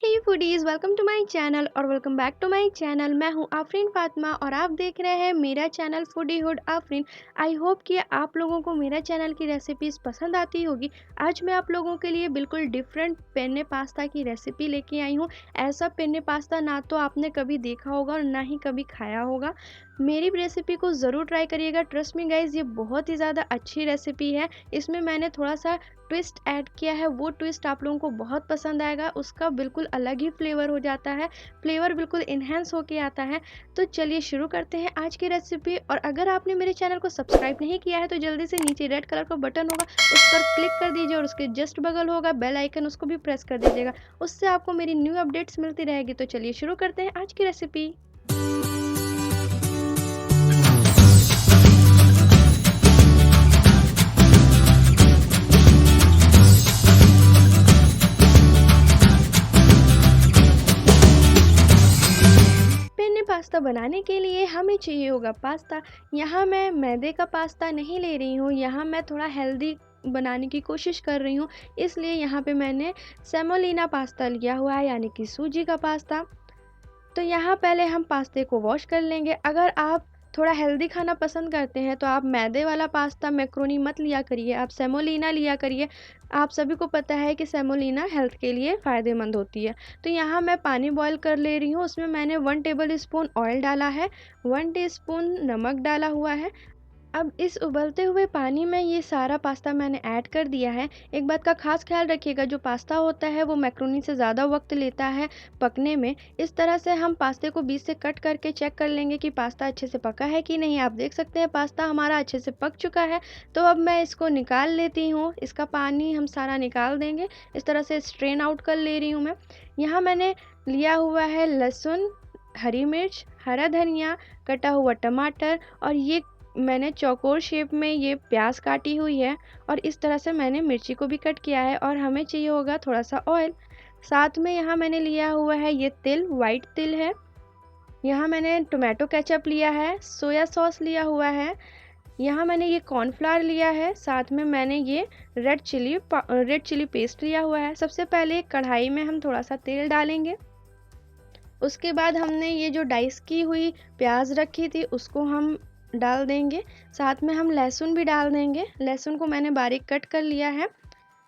Hey foodies, welcome to my channel और welcome back to my channel. मैं हूं आफरीन फातिमा और आप देख रहे हैं मेरा चैनल फूडीहुड आफरीन। आई होप कि आप लोगों को मेरा चैनल की रेसिपीज़ पसंद आती होगी। आज मैं आप लोगों के लिए बिल्कुल डिफरेंट पेन्ने पास्ता की रेसिपी लेके आई हूं। ऐसा पेन्ने पास्ता ना तो आपने कभी देखा होगा और ना ही कभी खाया होगा। मेरी रेसिपी को ज़रूर ट्राई करिएगा। ट्रस्ट मी गाइज, ये बहुत ही ज़्यादा अच्छी रेसिपी है। इसमें मैंने थोड़ा सा ट्विस्ट ऐड किया है, वो ट्विस्ट आप लोगों को बहुत पसंद आएगा। उसका बिल्कुल अलग ही फ्लेवर हो जाता है, फ्लेवर बिल्कुल इन्हेंस होके आता है। तो चलिए शुरू करते हैं आज की रेसिपी। और अगर आपने मेरे चैनल को सब्सक्राइब नहीं किया है तो जल्दी से नीचे रेड कलर का बटन होगा, उस पर क्लिक कर दीजिए और उसके जस्ट बगल होगा बेल आइकन, उसको भी प्रेस कर दीजिएगा। उससे आपको मेरी न्यू अपडेट्स मिलती रहेगी। तो चलिए शुरू करते हैं आज की रेसिपी। पेन्ने पास्ता बनाने के लिए हमें चाहिए होगा पास्ता। यहाँ मैं मैदे का पास्ता नहीं ले रही हूँ, यहाँ मैं थोड़ा हेल्दी बनाने की कोशिश कर रही हूँ। इसलिए यहाँ पे मैंने सेमोलिना पास्ता लिया हुआ है, यानी कि सूजी का पास्ता। तो यहाँ पहले हम पास्ते को वॉश कर लेंगे। अगर आप थोड़ा हेल्दी खाना पसंद करते हैं तो आप मैदे वाला पास्ता मैक्रोनी मत लिया करिए, आप सेमोलिना लिया करिए। आप सभी को पता है कि सेमोलिना हेल्थ के लिए फ़ायदेमंद होती है। तो यहाँ मैं पानी बॉईल कर ले रही हूँ, उसमें मैंने 1 टेबल स्पून ऑयल डाला है, 1 टीस्पून नमक डाला हुआ है। अब इस उबलते हुए पानी में ये सारा पास्ता मैंने ऐड कर दिया है। एक बात का ख़ास ख्याल रखिएगा, जो पास्ता होता है वो मैक्रोनी से ज़्यादा वक्त लेता है पकने में। इस तरह से हम पास्ते को बीच से कट करके चेक कर लेंगे कि पास्ता अच्छे से पका है कि नहीं। आप देख सकते हैं पास्ता हमारा अच्छे से पक चुका है। तो अब मैं इसको निकाल लेती हूँ, इसका पानी हम सारा निकाल देंगे। इस तरह से स्ट्रेन आउट कर ले रही हूँ मैं। यहाँ मैंने लिया हुआ है लहसुन, हरी मिर्च, हरा धनिया, कटा हुआ टमाटर और ये मैंने चौकोर शेप में ये प्याज काटी हुई है। और इस तरह से मैंने मिर्ची को भी कट किया है। और हमें चाहिए होगा थोड़ा सा ऑयल। साथ में यहाँ मैंने लिया हुआ है ये तिल, वाइट तिल है। यहाँ मैंने टोमेटो केचप लिया है, सोया सॉस लिया हुआ है। यहाँ मैंने ये कॉर्नफ्लावर लिया है, साथ में मैंने ये रेड चिली पेस्ट लिया हुआ है। सबसे पहले कढ़ाई में हम थोड़ा सा तेल डालेंगे। उसके बाद हमने ये जो डाइस की हुई प्याज रखी थी उसको हम डाल देंगे। साथ में हम लहसुन भी डाल देंगे। लहसुन को मैंने बारीक कट कर लिया है।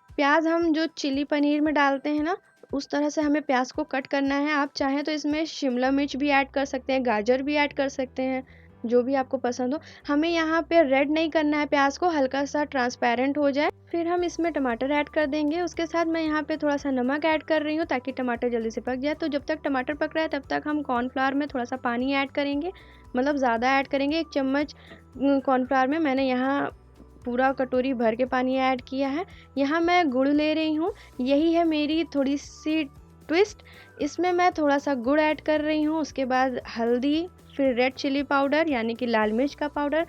प्याज हम जो चिली पनीर में डालते हैं ना, उस तरह से हमें प्याज को कट करना है। आप चाहें तो इसमें शिमला मिर्च भी ऐड कर सकते हैं, गाजर भी ऐड कर सकते हैं, जो भी आपको पसंद हो। हमें यहाँ पे रेड नहीं करना है प्याज को, हल्का सा ट्रांसपेरेंट हो जाए। फिर हम इसमें टमाटर ऐड कर देंगे। उसके साथ मैं यहाँ पे थोड़ा सा नमक ऐड कर रही हूँ ताकि टमाटर जल्दी से पक जाए। तो जब तक टमाटर पक रहा है तब तक हम कॉर्नफ्लावर में थोड़ा सा पानी ऐड करेंगे, मतलब ज़्यादा ऐड करेंगे। 1 चम्मच कॉर्नफ्लावर में मैंने यहाँ पूरा कटोरी भर के पानी ऐड किया है। यहाँ मैं गुड़ ले रही हूँ, यही है मेरी थोड़ी सी ट्विस्ट। इसमें मैं थोड़ा सा गुड़ ऐड कर रही हूँ। उसके बाद हल्दी, फिर रेड चिली पाउडर यानी कि लाल मिर्च का पाउडर।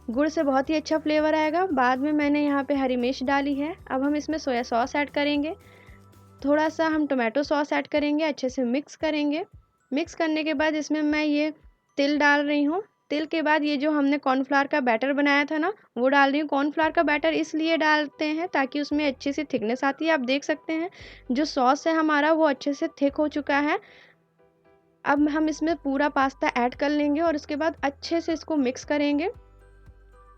गुड़ से बहुत ही अच्छा फ्लेवर आएगा। बाद में मैंने यहाँ पे हरी मिर्च डाली है। अब हम इसमें सोया सॉस ऐड करेंगे, थोड़ा सा हम टोमेटो सॉस ऐड करेंगे, अच्छे से मिक्स करेंगे। मिक्स करने के बाद इसमें मैं ये तिल डाल रही हूँ। तिल के बाद ये जो हमने कॉर्नफ्लावर का बैटर बनाया था ना, वो डाल रही हूँ। कॉर्नफ्लावर का बैटर इसलिए डालते हैं ताकि उसमें अच्छी सी थिकनेस आती है। आप देख सकते हैं जो सॉस है हमारा वो अच्छे से थिक हो चुका है। अब हम इसमें पूरा पास्ता ऐड कर लेंगे और उसके बाद अच्छे से इसको मिक्स करेंगे।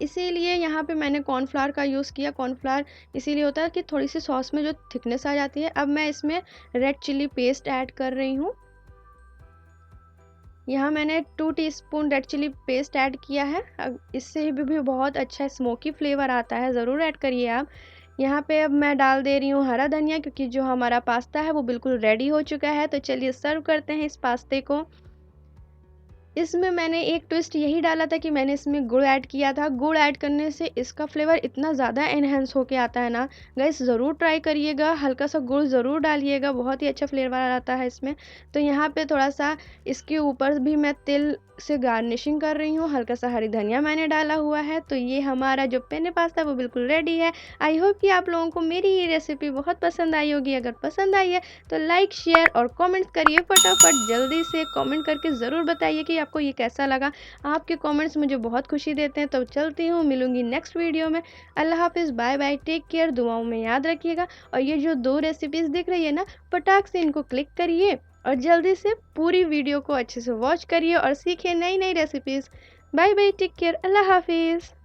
इसीलिए यहाँ पे मैंने कॉर्नफ्लावर का यूज़ किया। कॉर्नफ्लावर इसीलिए होता है कि थोड़ी सी सॉस में जो थिकनेस आ जाती है। अब मैं इसमें रेड चिली पेस्ट ऐड कर रही हूँ। यहाँ मैंने 2 teaspoon red chilli paste add किया है। अब इससे भी बहुत अच्छा स्मोकी फ्लेवर आता है, ज़रूर ऐड करिए आप। यहाँ पे अब मैं डाल दे रही हूँ हरा धनिया, क्योंकि जो हमारा पास्ता है वो बिल्कुल रेडी हो चुका है। तो चलिए सर्व करते हैं इस पास्ते को। इसमें मैंने एक ट्विस्ट यही डाला था कि मैंने इसमें गुड़ ऐड किया था। गुड़ ऐड करने से इसका फ्लेवर इतना ज़्यादा एनहेंस होके आता है ना गाइस, ज़रूर ट्राई करिएगा। हल्का सा गुड़ ज़रूर डालिएगा, बहुत ही अच्छा फ्लेवर आता है इसमें। तो यहाँ पे थोड़ा सा इसके ऊपर भी मैं तिल से गार्निशिंग कर रही हूँ, हल्का सा हरी धनिया मैंने डाला हुआ है। तो ये हमारा जो पेन्ने पास्ता है वो बिल्कुल रेडी है। आई होप कि आप लोगों को मेरी ये रेसिपी बहुत पसंद आई होगी। अगर पसंद आई है तो लाइक, शेयर और कमेंट करिए। फटाफट जल्दी से कमेंट करके ज़रूर बताइए कि आपको ये कैसा लगा? आपके कमेंट्स मुझे बहुत खुशी देते हैं। तो चलती हूँ, मिलूँगी नेक्स्ट वीडियो में। अल्लाह हाफ़िज़, बाय-बाय, टेक केयर, दुआओं में याद रखिएगा। और ये जो 2 रेसिपीज़ दिख रही है ना, फटाक से इनको क्लिक करिए और जल्दी से पूरी वीडियो को अच्छे से वॉच करिए और सीखिए नई-नई रेसिपीज़। बाय-बाय, टेक केयर, अल्लाह हाफ़िज़।